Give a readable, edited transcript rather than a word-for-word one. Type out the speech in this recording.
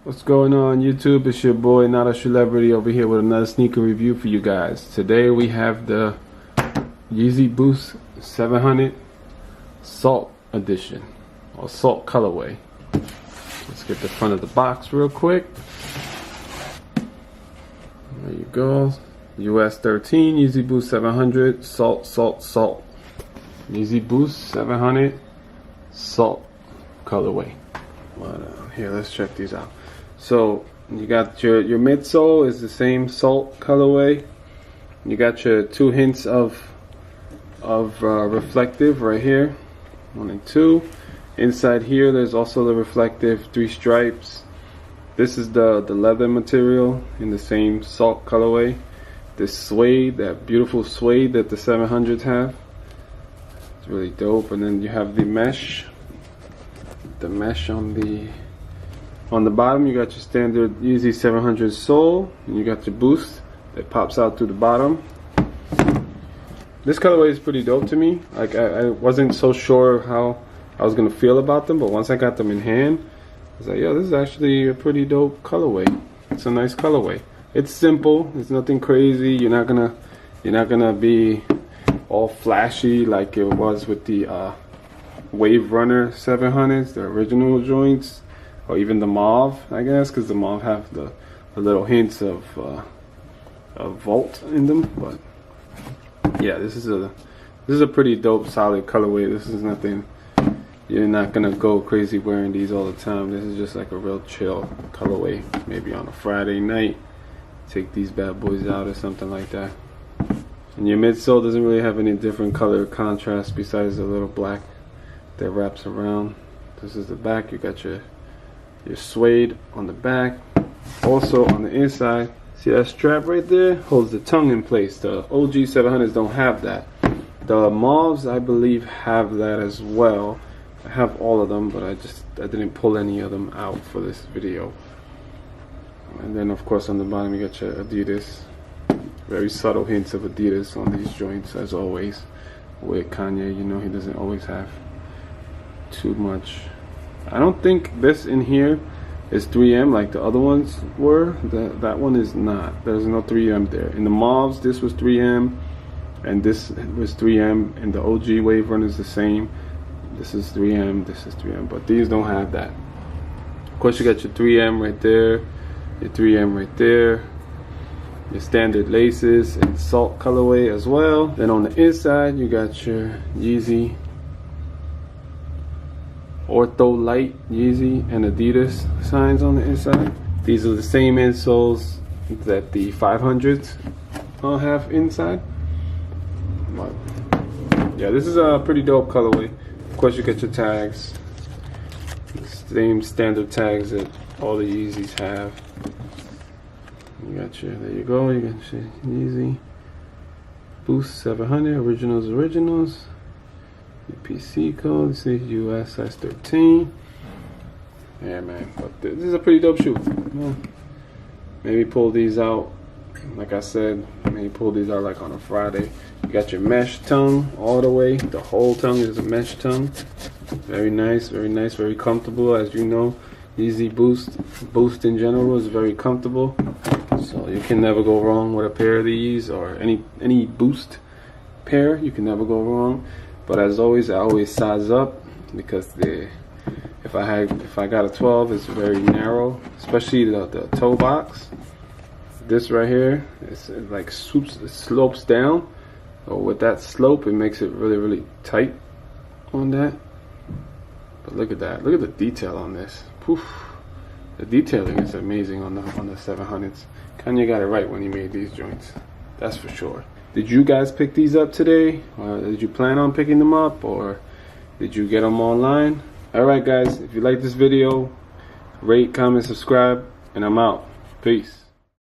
What's going on YouTube? It's your boy, not a celebrity, over here with another sneaker review for you guys. Today we have the Yeezy Boost 700 Salt Edition, or Salt Colorway. Let's get the front of the box real quick. There you go. US 13 Yeezy Boost 700 Salt, Salt, Salt. Yeezy Boost 700 Salt Colorway. Here, let's check these out. So you got your midsole is the same salt colorway. You got your 2 hints of reflective right here, 1 and 2. Inside here, there's also the reflective 3 stripes. This is the leather material in the same salt colorway. This suede, that beautiful suede that the 700s have. It's really dope. And then you have the mesh. The mesh on the bottom. You got your standard Yeezy 700 sole, and you got your Boost that pops out through the bottom. This colorway is pretty dope to me. Like I wasn't so sure how I was gonna feel about them, but once I got them in hand, I was like, yo, this is actually a pretty dope colorway. It's a nice colorway. It's simple. It's nothing crazy. You're not gonna be all flashy like it was with the Wave Runner 700s, the original joints, or even the mauve, I guess, because the mauve have the little hints of Volt in them. But yeah, this is a pretty dope, solid colorway. This is nothing. You're not gonna go crazy wearing these all the time. This is just like a real chill colorway. Maybe on a Friday night, take these bad boys out or something like that. And your midsole doesn't really have any different color contrast besides the little black that wraps around. This is the back. You got your suede on the back. Also on the inside, see that strap right there holds the tongue in place. The OG 700s don't have that. The mauves, I believe, have that as well. I have all of them, but I didn't pull any of them out for this video. And then of course on the bottom you got your Adidas. Very subtle hints of Adidas on these joints, as always. With Kanye, you know, he doesn't always have too much. I don't think this in here is 3M like the other ones were. That one is not. There's no 3M there. In the mauves, this was 3M, and this was 3M, and the OG Wave Runner is the same. This is 3M, this is 3M, but these don't have that. Of course, you got your 3M right there, your 3M right there, your standard laces and salt colorway as well. Then on the inside, you got your Yeezy Ortho Light Yeezy and Adidas signs on the inside. These are the same insoles that the 500s have inside. But yeah, this is a pretty dope colorway. Of course, you get your tags, the same standard tags that all the Yeezys have. You got your, there you go, you got your Yeezy Boost 700 originals. Your PC code, it says US size 13. Yeah, man, but this is a pretty dope shoe. Maybe pull these out, like I said, maybe pull these out like on a Friday. You got your mesh tongue all the way. The whole tongue is a mesh tongue. Very nice, very comfortable. As you know, Yeezy Boost in general is very comfortable. So you can never go wrong with a pair of these, or any Boost pair. You can never go wrong. But as always, I always size up, because if I got a 12, it's very narrow, especially the toe box. This right here, it like slopes down. So with that slope, it makes it really tight on that. But look at that! Look at the detail on this. Poof. The detailing is amazing on the 700s. Kanye got it right when he made these joints. That's for sure. Did you guys pick these up today? Or did you plan on picking them up? Or did you get them online? Alright guys, if you like this video, rate, comment, subscribe, and I'm out. Peace.